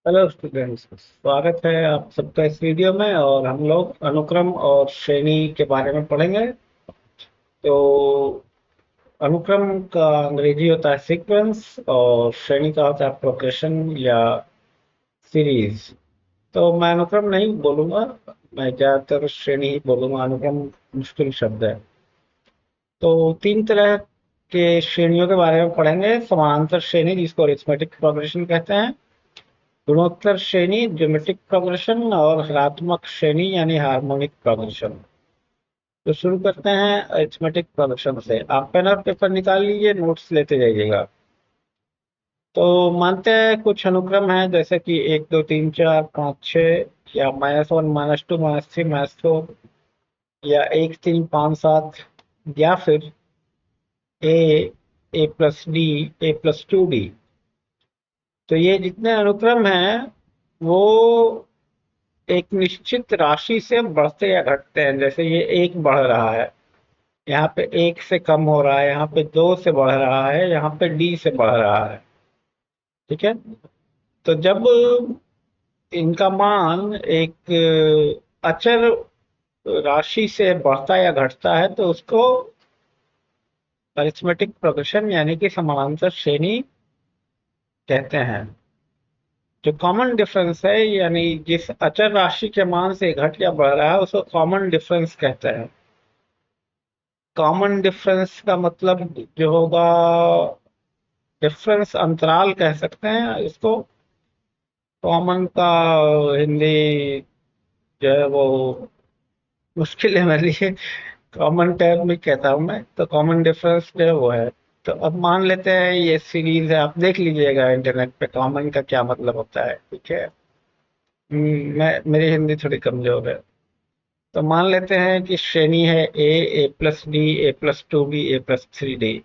Hello students, स्वागत है आप सबका इस वीडियो में। और हम लोग अनुक्रम और श्रेणी के बारे में पढ़ेंगे। तो अनुक्रम का अंग्रेजी होता है सीक्वेंस और श्रेणी का होता है प्रोग्रेशन या सीरीज। तो मैं अनुक्रम नहीं बोलूँगा, मैं ज़्यादातर श्रेणी ही बोलूँगा। अनुक्रम मुश्किल शब्द है। तो तीन तरह के श्रेणियों के बारे में पढ़ेंगे। समानांतर श्रेणी जिसको अरिथमेटिक प्रोग्रेशन कहते हैं, गुणोत्तर श्रेणी ज्योमेट्रिक प्रोग्रेशन, और हरात्मक श्रेणी यानी हार्मोनिक प्रोग्रेशन। तो शुरू करते हैं अरिथमेटिक प्रोग्रेशन से। आप पेन और पेपर निकाल लीजिए, नोट्स लेते जाइएगा। तो मानते हैं कुछ अनुक्रम है, जैसे कि 1 2 3 4 5 6, या -1 -2 -3 -4, या 1 3 5 7, या फिर ए A+D A+2D। तो ये जितने अनुक्रम हैं वो एक निश्चित राशि से बढ़ते या घटते हैं। जैसे ये एक बढ़ रहा है, यहाँ पे एक से कम हो रहा है, यहाँ पे दो से बढ़ रहा है, यहाँ पे डी से बढ़ रहा है। ठीक है। तो जब इनका मान एक अचर राशि से बढ़ता या घटता है तो उसको अरिथमेटिक प्रोग्रेशन यानी कि समानांतर श्रेणी कहते हैं। जो कॉमन डिफरेंस है, यानी जिस अचर राशि के मान से घट या बढ़ रहा है, उसको कॉमन डिफरेंस कहते हैं। कॉमन डिफरेंस का मतलब जो होगा, डिफरेंस अंतराल कह सकते हैं इसको। कॉमन का हिंदी जो है वो मुश्किल है मेरे लिए। कॉमन टर्म भी कहता हूँ मैं, तो कॉमन डिफरेंस जो है वो है। तो अब मान लेते हैं ये सीरीज है, आप देख लीजिएगा इंटरनेट पे कॉमन का क्या मतलब होता है। ठीक है। मैं मेरी हिंदी थोड़ी कमजोर है। तो मान लेते हैं कि श्रेणी है A+D A+2B A+3D।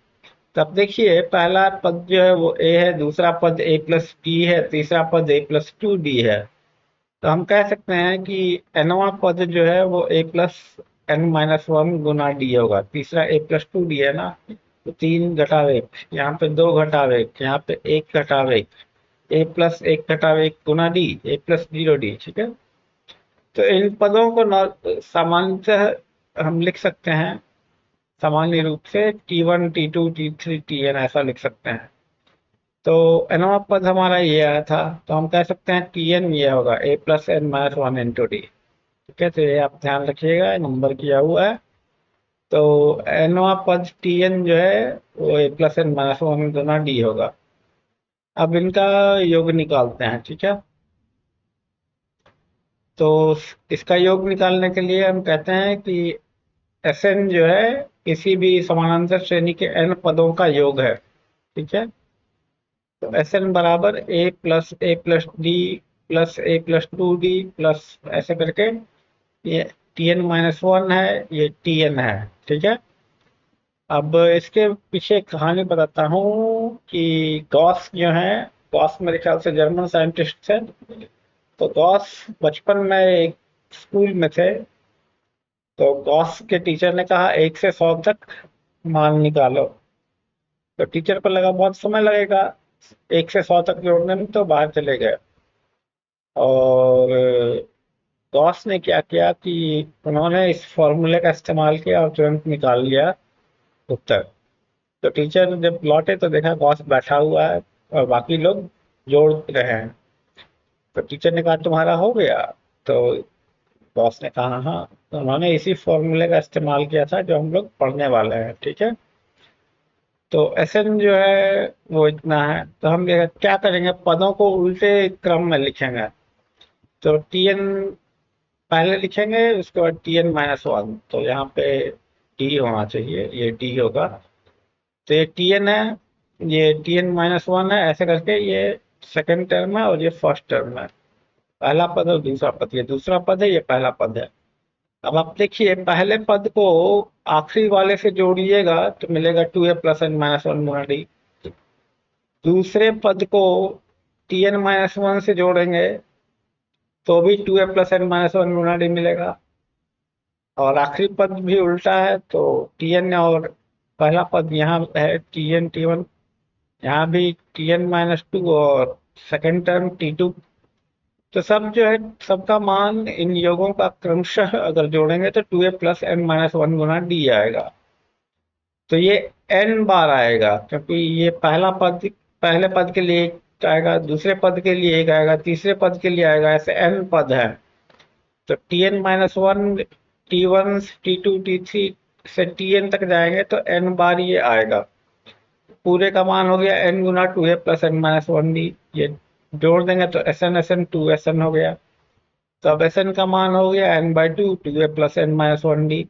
तब देखिए पहला पद जो है वो ए है, दूसरा पद A+B है, तीसरा पद A+2D है। तो हम कह सकते हैं कि nवां पद जो है वो A+n-1 गुना डी होगा। तीसरा A+2D है ना, तो 3 घटाव 1, यहाँ पे 2 घटाव 1, यहाँ पे 1 घटाव 1, A+1 घटाव 1 गुना डी, A+0D। ठीक है। तो इन पदों को सामान्यतः हम लिख सकते हैं, सामान्य रूप से T1 T2 T3 Tn ऐसा लिख सकते हैं। तो nवां पद हमारा ये आया था, तो हम कह सकते हैं Tn ये होगा A+n-1 × D। ठीक है। तो ये आप ध्यान रखिएगा, नंबर किया हुआ है। तो nवां पद Tn जो है वो A+n-1 गुना D होगा। अब इनका योग निकालते हैं। ठीक है। तो इसका योग निकालने के लिए हम कहते हैं कि Sn जो है किसी भी समानांतर श्रेणी के n पदों का योग है। ठीक है। तो Sn बराबर A+D+A+2D प्लस ऐसे करके, ये Tn-1 है, ये Tn है। ठीक है। अब इसके पीछे एक कहानी बताता हूँ कि गॉस जो है, गॉस मेरे ख्याल से जर्मन साइंटिस्ट थे। तो गॉस बचपन में एक स्कूल में थे। तो गॉस के टीचर ने कहा 1 से 100 तक मान निकालो। तो टीचर को लगा बहुत समय लगेगा 1 से 100 तक जोड़ने में, तो बाहर चले गए। और गॉस ने क्या किया कि उन्होंने इस फॉर्मूले का इस्तेमाल किया और तुरंत निकाल लिया उत्तर। तो टीचर जब लौटे तो देखा गॉस बैठा हुआ है और बाकी लोग जोड़ रहे हैं। तो टीचर ने कहा तुम्हारा हो गया? तो गॉस ने कहा हाँ। तो उन्होंने इसी फॉर्मूले का इस्तेमाल किया था जो हम लोग पढ़ने वाले हैं। ठीक है। तो Sn जो है वो इतना है। तो हम क्या करेंगे, पदों को उल्टे क्रम में लिखेंगे। तो Tn पहले लिखेंगे, उसके बाद Tn-1। तो यहाँ पे D होना चाहिए, ये D होगा। तो ये Tn है, ये Tn-1 है, ऐसे करके ये सेकंड टर्म है और ये फर्स्ट टर्म है। पहला पद और दूसरा पद, ये दूसरा पद है, ये पहला पद है। अब आप देखिए पहले पद को आखिरी वाले से जोड़िएगा तो मिलेगा 2A+n-1 गुना D। दूसरे पद को Tn-1 से जोड़ेंगे तो भी 2A+n-1 गुना D मिलेगा। और आखिरी पद भी उल्टा है, तो Tn और पहला पद यहाँ है Tn T1, यहाँ भी Tn-2 और सेकंड टर्म T2 तो सब जो है, सबका मान इन योगों का क्रमशः अगर जोड़ेंगे तो 2a plus N minus one गुना डी आएगा। तो ये एन बार आएगा, क्योंकि ये पहला पद, पहले पद के लिए एक आएगा, दूसरे पद के लिए एक आएगा, तीसरे पद के लिए आएगा, ऐसे एन पद है। तो T N minus one, T1, T2, T3 से Tn तक जाएंगे तो n बार ये आएगा। पूरे का मान हो गया n गुना 2a plus N minus one d. ये जोड़ देंगे तो SN 2SN हो गया। तो अब SN का मान हो गया n by two 2a plus N minus one d.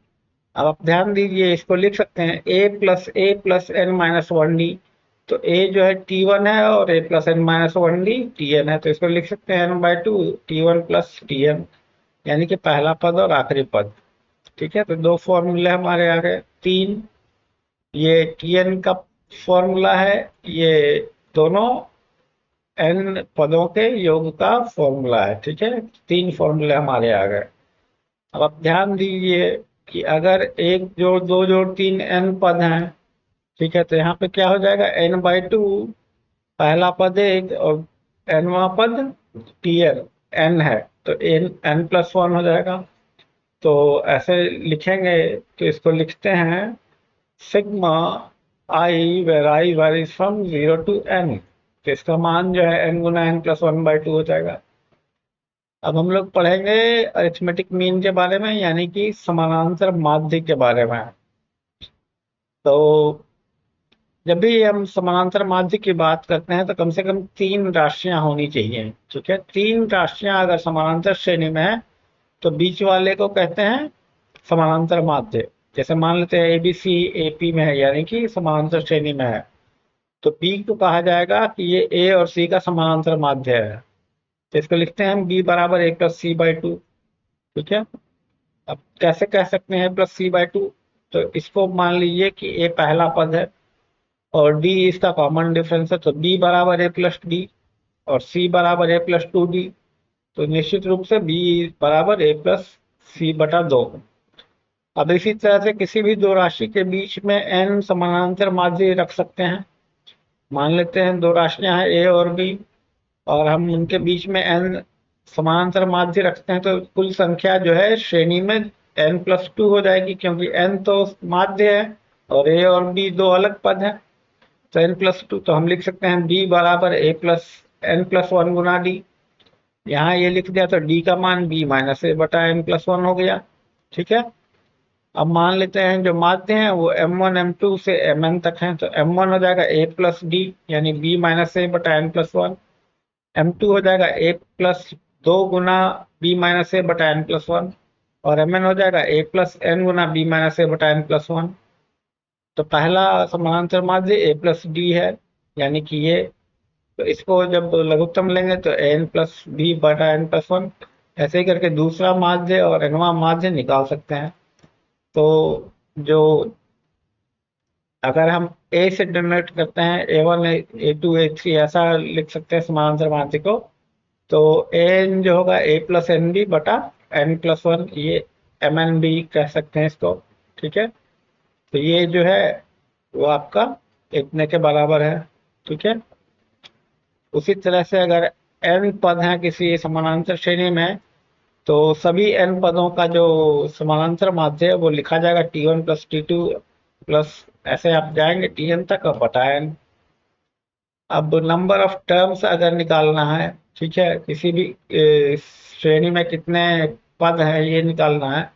अब आप ध्यान दीजिए, इसको लिख सकते हैं a plus N minus one d. तो a जो है T1 है और a plus N minus one d Tn है, तो इसको लिख सकते हैं n by two T1 plus Tn, यानी कि पहला पद और आखिरी पद। ठीक है, तो दो फॉर्मूले हमारे आ गए, तीन। ये Tn का फॉर्मूला है, ये दोनों n पदों के योग का फॉर्मूला है। ठीक है, तीन फॉर्मूले हमारे आ गए। अब आप ध्यान दीजिए कि अगर एक जोड़ दो जोड़ तीन n पद हैं, ठीक है, तो यहाँ पे क्या हो जाएगा, n बाई टू पहला पद एक और nवां पद Tn n है, तो n प्लस वन हो जाएगा। तो ऐसे लिखेंगे, तो इसको लिखते हैं sigma i where i varies from 0 to n। तो इसका मान जो है n गुना n plus one by two हो जाएगा। अब हम लोग पढ़ेंगे अरिथमेटिक मीन के बारे में, यानी कि समानांतर माध्य के बारे में। तो जब भी हम समानांतर माध्य की बात करते हैं तो कम से कम तीन राशियां होनी चाहिए। ठीक है, तीन राशियां अगर समानांतर श्रेणी में है तो बीच वाले को कहते हैं समानांतर माध्य। जैसे मान लेते हैं ABC AP में है, यानी कि समानांतर श्रेणी में है, तो B को कहा जाएगा कि ये A और C का समानांतर माध्य है। तो इसको लिखते हैं हम B बराबर A plus C by two. ठीक है, अब कैसे कह सकते हैं प्लस सी बाई टू, तो इसको मान लीजिए कि A पहला पद है और D इसका कॉमन डिफरेंस है, तो B बराबर A प्लस डी और C बराबर A प्लस टू डी। तो निश्चित रूप से B बराबर A प्लस सी बटा दो। अब इसी तरह से किसी भी दो राशि के बीच में n समानांतर माध्य रख सकते हैं। मान लेते हैं दो राशियां हैं A और B, और हम उनके बीच में n समानांतर माध्य रखते हैं, तो कुल संख्या जो है श्रेणी में n प्लस टू हो जाएगी, क्योंकि n तो माध्य है और A और B दो अलग पद हैं। तो n प्लस टू, तो हम लिख सकते हैं B बराबर A plus n plus one गुना डी। यहाँ ये लिख दिया तो D का मान B माइनस A बटा n प्लस वन हो गया। ठीक है, अब मान लेते हैं जो माध्य हैं वो M1 M2 से Mn तक हैं, तो M1 हो जाएगा A प्लस डी यानी B माइनस A बटा n प्लस वन। M2 हो जाएगा A प्लस दो गुना B माइनस A बटा n प्लस वन, और Mn हो जाएगा A plus n Guna B minus A बटा n प्लस वन। तो पहला समानांतर माध्य A प्लस डी है, यानी कि ये। तो इसको जब लघुत्तम लेंगे तो n प्लस बी बटा n प्लस वन, ऐसे ही करके दूसरा माध्य और nवां माध्य निकाल सकते हैं। तो जो अगर हम A से डिनोट करते हैं A1 A2 A3 ऐसा लिख सकते हैं समानांतर माध्य को, तो an जो होगा A प्लस एन बी बटा n प्लस वन, ये Mn भी कह सकते हैं इसको। ठीक है, तो ये जो है वो आपका इतने के बराबर है। ठीक है, उसी तरह से अगर n पद हैं किसी समानांतर श्रेणी में, तो सभी n पदों का जो समानांतर माध्य है वो लिखा जाएगा T1 प्लस T2 प्लस, ऐसे आप जाएंगे Tn तक और बटा n। अब नंबर ऑफ टर्म्स अगर निकालना है, ठीक है, किसी भी श्रेणी में कितने पद हैं ये निकालना है,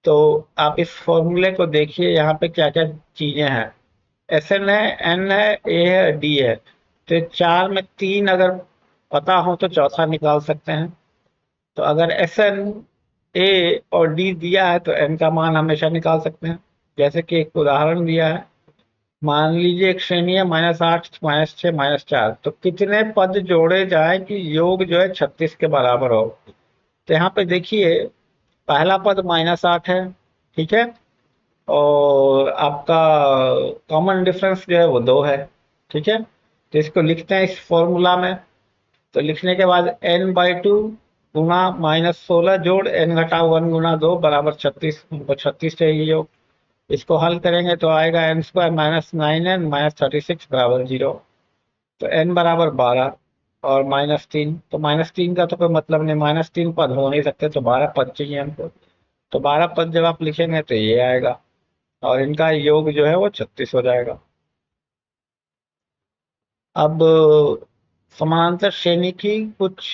तो आप इस फॉर्मूले को देखिए, यहाँ पे क्या क्या चीजें हैं। Sn है, n है, A है, D है। तो चार में तीन अगर पता हो तो चौथा निकाल सकते हैं। तो अगर Sn A और D दिया है तो n का मान हमेशा निकाल सकते हैं। जैसे कि एक उदाहरण दिया है, मान लीजिए एक श्रेणी है -8 -6 -4, तो कितने पद जोड़े जाए कि योग जो है 36 के बराबर हो। तो यहाँ पे देखिए पहला पद -8 है, ठीक है, और आपका कॉमन डिफरेंस जो है वो 2 है। ठीक है, तो इसको लिखते हैं इस फॉर्मूला में। तो लिखने के बाद n बाई टू गुना -16 जोड़ n घटा वन गुना दो बराबर 36, हमको 36 चाहिए योग। इसको हल करेंगे तो आएगा n स्क्वायर -9n -36 बराबर 0। तो n बराबर 12। और -3, तो -3 का तो कोई मतलब नहीं, -3 पद हो नहीं सकते, तो 12 पद चाहिए हमको। तो 12 पद जब आप लिखेंगे तो ये आएगा, और इनका योग जो है वो 36 हो जाएगा। अब समानांतर श्रेणी की कुछ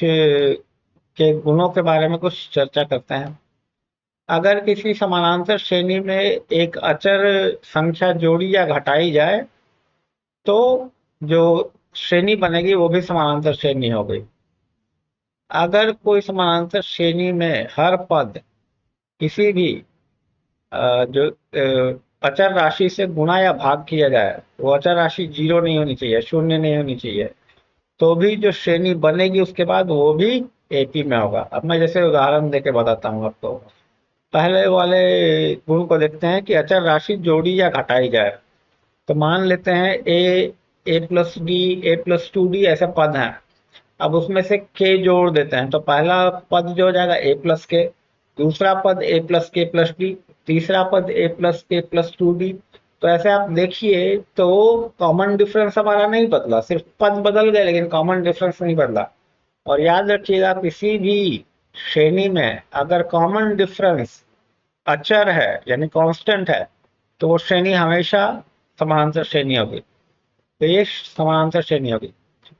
के गुणों के बारे में कुछ चर्चा करते हैं। अगर किसी समानांतर श्रेणी में एक अचर संख्या जोड़ी या घटाई जाए तो जो श्रेणी बनेगी वो भी समानांतर श्रेणी हो गई। अगर कोई समानांतर श्रेणी में हर पद किसी भी जो अचर राशि से गुणा या भाग किया जाए, वो अचर राशि जीरो नहीं होनी चाहिए, शून्य नहीं होनी चाहिए, तो भी जो श्रेणी बनेगी उसके बाद वो भी एक ही में होगा। अब मैं जैसे उदाहरण देके बताता हूँ आपको। पहले वाले गुण को देखते हैं कि अचर राशि जोड़ी या घटाई जाए। तो मान लेते हैं ए प्लस डी, A+2D ऐसे पद हैं। अब उसमें से के जोड़ देते हैं, तो पहला पद जो हो जाएगा A+K, दूसरा पद A+K+D, तीसरा पद A+K+2D। तो ऐसे आप देखिए तो कॉमन डिफरेंस हमारा नहीं बदला, सिर्फ पद बदल गए लेकिन कॉमन डिफरेंस नहीं बदला। और याद रखिएगा, किसी भी श्रेणी में अगर कॉमन डिफरेंस अचर है यानी कांस्टेंट है, तो वो श्रेणी हमेशा समानांतर श्रेणी होगी। तो ये समानांतर श्रेणी होगी।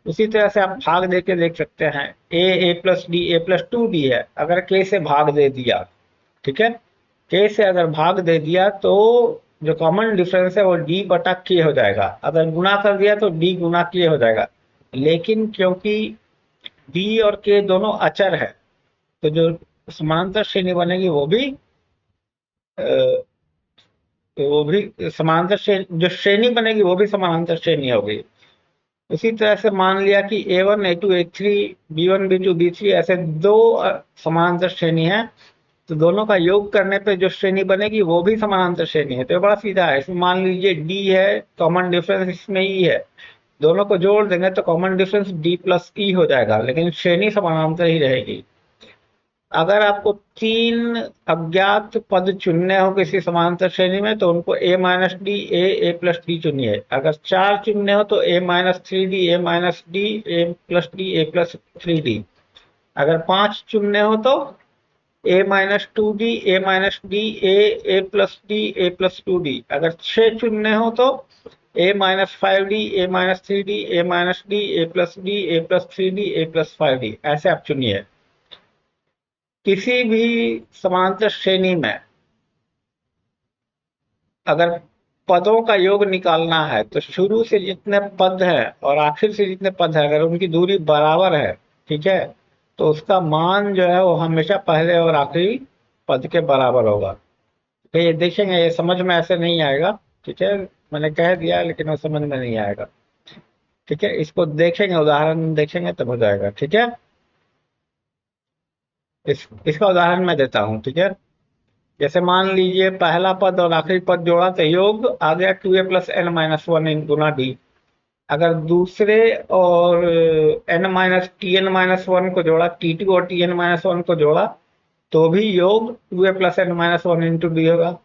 उसी तरह से आप भाग दे के देख सकते हैं। A+D A+2D है, अगर K से भाग दे दिया, ठीक है, K से अगर भाग दे दिया तो जो कॉमन डिफरेंस है वो D/K हो जाएगा। अगर गुणा कर दिया तो D गुना K हो जाएगा। लेकिन क्योंकि D और K दोनों अचर है, तो जो समानांतर श्रेणी बनेगी वो भी समानांतर श्रेणी, जो श्रेणी बनेगी वो भी समानांतर श्रेणी होगी। उसी तरह से मान लिया कि A1 A2 A3 B1 B2 B3 ऐसे दो समानांतर श्रेणी है, तो दोनों का योग करने पे जो श्रेणी बनेगी वो भी समानांतर श्रेणी है। तो ये बड़ा सीधा है। इसमें मान लीजिए D है, कॉमन डिफरेंस इसमें E है, दोनों को जोड़ देंगे तो कॉमन डिफरेंस D+E हो जाएगा, लेकिन श्रेणी समानांतर ही रहेगी। अगर आपको 3 अज्ञात पद चुनने हो किसी समानांतर श्रेणी में, तो उनको A-D A+D चुनिए। अगर 4 चुनने हो तो A-3D A-D A+D A+3D। अगर 5 चुनने हो तो A-2D A-D A+D A+2D। अगर 6 चुनने हो तो A-5D A-3D A-D A+D A+3D A+5D, ऐसे आप चुनिए। किसी भी समांतर श्रेणी में अगर पदों का योग निकालना है तो शुरू से जितने पद हैं और आखिर से जितने पद हैं, अगर उनकी दूरी बराबर है, ठीक है, तो उसका मान जो है वो हमेशा पहले और आखिरी पद के बराबर होगा। तो ये देखेंगे, ये समझ में ऐसे नहीं आएगा, ठीक है, मैंने कह दिया लेकिन वो समझ में नहीं आएगा। ठीक है, इसको देखेंगे, उदाहरण देखेंगे तब हो जाएगा। ठीक है, इसका उदाहरण मैं देता हूँ। ठीक है, जैसे मान लीजिए पहला पद और आखिरी पद जोड़ा तो योग आ गया 2a+n-1 इन गुना डी। अगर दूसरे और n-tn-1 को जोड़ा, T2 और tn-1 को जोड़ा, तो भी योग 2a+n-1 इंटू डी होगा।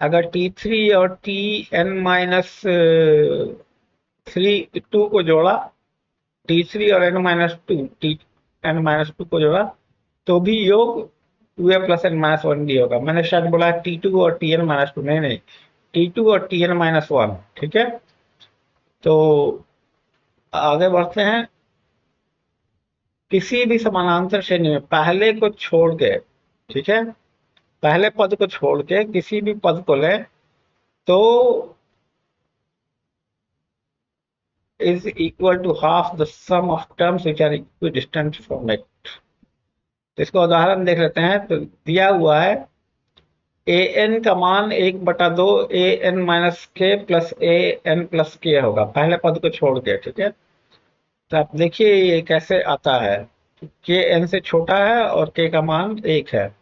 अगर T3 और tn-3 को जोड़ा, T3 और n-2 को जोड़ा, तो भी योग 2a+n-1 डी होगा। मैंने शायद बोला T2 और tn-2, नहीं नहीं, T2 और tn-1। ठीक है, तो आगे बढ़ते हैं। किसी भी समानांतर श्रेणी में पहले को छोड़ के, ठीक है, पहले पद को छोड़ के किसी भी पद को लें तो is equal to half the sum of terms which are equidistant from it। तो इसका उदाहरण देख लेते हैं। तो दिया हुआ है ए एन का मान 1/2 AN-K प्लस AN+K होगा, पहले पद को छोड़ के। ठीक है, तो आप देखिए ये कैसे आता है। के एन से छोटा है और के का मान 1 है।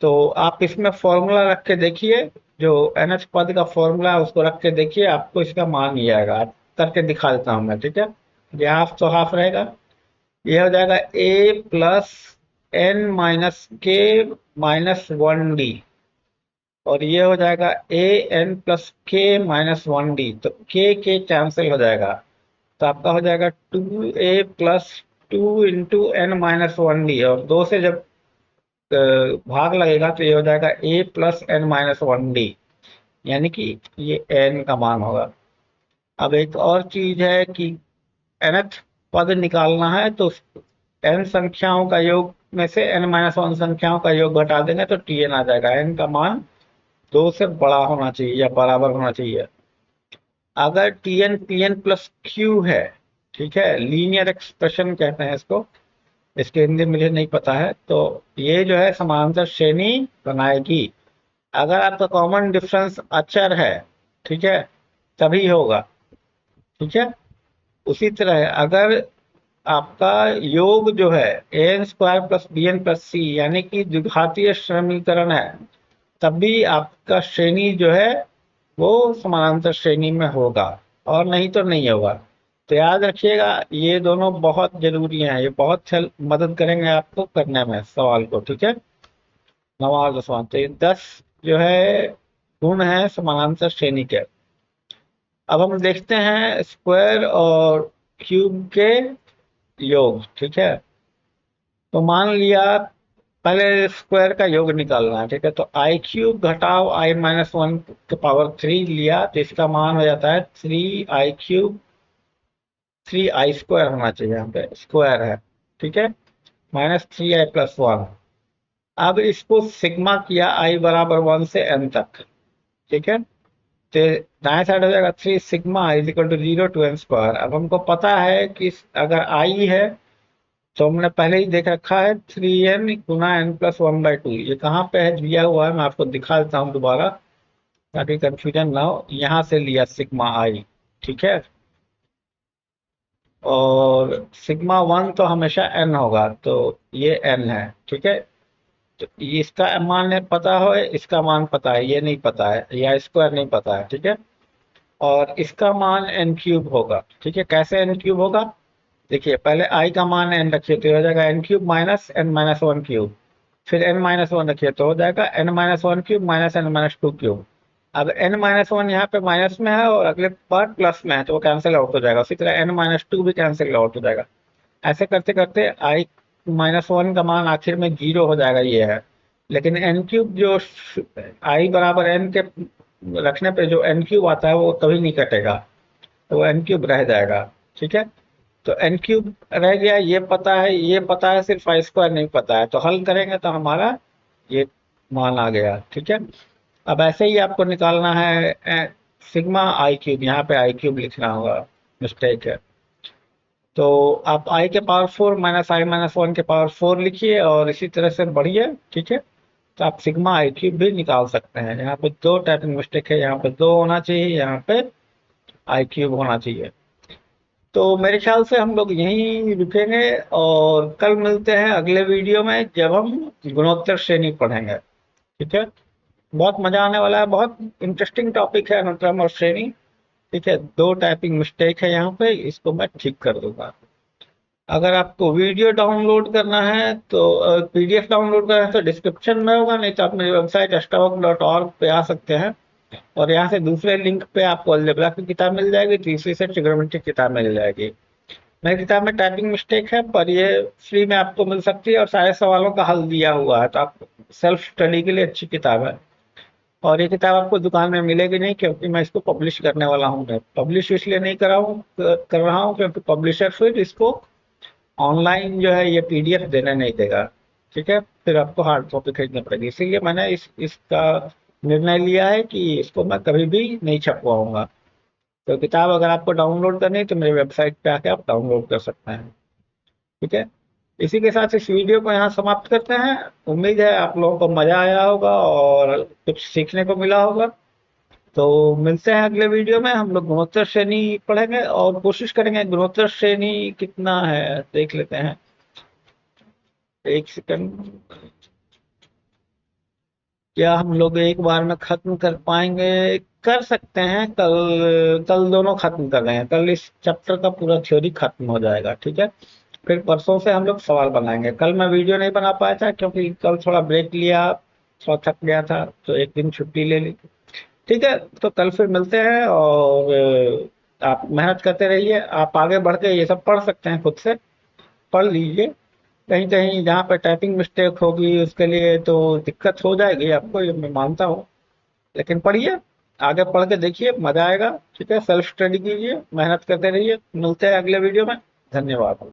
तो आप इसमें फॉर्मूला रख के देखिए, जो NH पद का फॉर्मूला है उसको रख के देखिए, आपको इसका मान ही आएगा। करके दिखा देता हूं मैं। ठीक है, ये हाफ तो हाफ रहेगा, ये हो जाएगा A+n-K-1D, और ये हो जाएगा AN+K-1D। तो के कैंसिल हो जाएगा, तो आपका हो जाएगा 2a प्लस 2 × n−1d, और 2 से जब भाग लगेगा तो ये हो जाएगा a प्लस n−1d, यानी कि ये n का मान होगा। अब एक और चीज है कि nth पद निकालना है, तो n संख्याओं का योग में से n-1 संख्याओं का योग घटा देंगे तो tn आ जाएगा। n का मान 2 से बड़ा होना चाहिए या बराबर होना चाहिए। अगर tn pn प्लस q है, ठीक है, लीनियर एक्सप्रेशन कहते हैं इसको, इसके हिंदी मुझे नहीं पता है, तो ये जो है समानांतर श्रेणी बनाएगी। अगर आपका कॉमन डिफरेंस अचर है, ठीक है, तभी होगा, ठीक है। उसी तरह अगर आपका योग जो है an² plus bn plus c यानी कि द्विघातीय समीकरण है, तब भी आपका श्रेणी जो है वो समानांतर श्रेणी में होगा, और नहीं तो नहीं होगा। तो याद रखिएगा, ये दोनों बहुत जरूरी हैं, ये बहुत मदद करेंगे आपको करने में सवाल को, ठीक है। नवाज दसवां, तो ये 10 जो है गुण है समानांतर श्रेणी के। अब हम देखते हैं स्क्वायर और क्यूब के योग, ठीक है। तो मान लिया पहले स्क्वायर का योग निकालना है, ठीक है, तो i³ घटाओ i-1 के पावर 3 लिया तो इसका मान हो जाता है 3i³, 3i² होना चाहिए, यहाँ पे स्क्वायर है, ठीक है, -3i+1। अब इसको सिग्मा किया i बराबर 1 से n तक, ठीक है, तो दाएं साइड हो जाएगा 3 sigma is equal to 0 to n²। अब हमको पता है कि अगर i है तो हमने पहले ही देख रखा है 3n गुना n+1/2। ये कहाँ पे है दिया हुआ है, मैं आपको दिखा देता हूँ दोबारा ताकि कंफ्यूजन ना हो। यहाँ से लिया सिग्मा i, ठीक है, और सिग्मा 1 तो हमेशा n होगा, तो ये n है, ठीक है। तो इसका मान है पता हो, इसका मान पता है, ये नहीं पता है, या स्क्वायर नहीं पता है, ठीक है। और इसका मान n³ होगा, ठीक है। कैसे n³ होगा, देखिए पहले i का मान n रखिए तो हो जाएगा n³ माइनस n-1³, फिर n-1 रखिए तो हो जाएगा n-1³ माइनस n-2³। अब n-1 यहाँ पे माइनस में है और अगले बार प्लस में है, तो वो कैंसिल आउट हो जाएगा। उसी तरह n-2 भी कैंसिल आउट हो जाएगा। ऐसे करते करते i-1 का मान आखिर में 0 हो जाएगा, ये है। लेकिन n³ जो i बराबर n के रखने पे जो n³ आता है वो कभी नहीं कटेगा, तो वो n³ रह जाएगा, ठीक है। तो n³ रह गया, ये पता है, ये पता है, सिर्फ i² नहीं पता है, तो हल करेंगे तो हमारा ये मान आ गया, ठीक है। अब ऐसे ही आपको निकालना है सिग्मा i³, यहाँ पे i³ लिखना होगा, मिस्टेक है। तो आप i के पावर 4 माइनस i-1 के पावर 4 लिखिए और इसी तरह से बढ़िए, ठीक है। तो आप सिग्मा i³ भी निकाल सकते हैं। यहाँ पे 2 टाइपिंग मिस्टेक है, यहाँ पे 2 होना चाहिए, यहाँ पे i³ होना चाहिए। तो मेरे ख्याल से हम लोग यहीं रुकेंगे और कल मिलते हैं अगले वीडियो में, जब हम गुणोत्तर श्रेणी पढ़ेंगे, ठीक है। बहुत मजा आने वाला है, बहुत इंटरेस्टिंग टॉपिक है अनुक्रम और श्रेणी, ठीक है। 2 टाइपिंग मिस्टेक है यहाँ पे, इसको मैं ठीक कर दूंगा। अगर आपको वीडियो डाउनलोड करना है तो PDF डाउनलोड करना है तो डिस्क्रिप्शन में होगा, नहीं तो आप मेरी वेबसाइट astravoc.org पे आ सकते हैं और यहाँ से दूसरे लिंक पे आपको अलजेब्रा की किताब मिल जाएगी, तीसरी से ट्रिग्नोमेट्री की किताब मिल जाएगी। मेरी किताब में टाइपिंग मिस्टेक है पर ये फ्री में आपको मिल सकती है और सारे सवालों का हल दिया हुआ है, तो आप सेल्फ स्टडी के लिए अच्छी किताब है। और ये किताब आपको दुकान में मिलेगी नहीं, क्योंकि मैं इसको पब्लिश करने वाला हूँ। मैं पब्लिश इसलिए नहीं कर रहा हूँ क्योंकि पब्लिशर फिर इसको ऑनलाइन जो है ये PDF देने नहीं देगा, ठीक है, फिर आपको हार्ड कॉपी खरीदनी पड़ेगी। इसीलिए मैंने इसका निर्णय लिया है कि इसको मैं कभी भी नहीं छपवाऊंगा। तो किताब अगर आपको डाउनलोड करनी है तो मेरी वेबसाइट पे आके आप डाउनलोड कर सकते हैं, ठीक है। इसी के साथ इस वीडियो को यहाँ समाप्त करते हैं। उम्मीद है आप लोगों को मजा आया होगा और कुछ सीखने को मिला होगा। तो मिलते हैं अगले वीडियो में, हम लोग गुणोत्तर श्रेणी पढ़ेंगे और कोशिश करेंगे गुणोत्तर श्रेणी कितना है देख लेते हैं, एक सेकंड। क्या हम लोग एक बार में खत्म कर पाएंगे? कर सकते हैं, कल कल दोनों खत्म कर रहे हैं, कल इस चैप्टर का पूरा थ्योरी खत्म हो जाएगा, ठीक है। फिर परसों से हम लोग सवाल बनाएंगे। कल मैं वीडियो नहीं बना पाया था क्योंकि कल थोड़ा ब्रेक लिया, थोड़ा थक गया था, तो एक दिन छुट्टी ले ली, ठीक है। तो कल फिर मिलते हैं और आप मेहनत करते रहिए, आप आगे बढ़ के ये सब पढ़ सकते हैं, खुद से पढ़ लीजिए। कहीं कहीं जहाँ पे टाइपिंग मिस्टेक होगी उसके लिए तो दिक्कत हो जाएगी आपको, ये मैं मानता हूँ, लेकिन पढ़िए, आगे पढ़ के देखिए, मजा आएगा। ठीक है, सेल्फ स्टडी कीजिए, मेहनत करते रहिए। मिलते हैं अगले वीडियो में। धन्यवाद।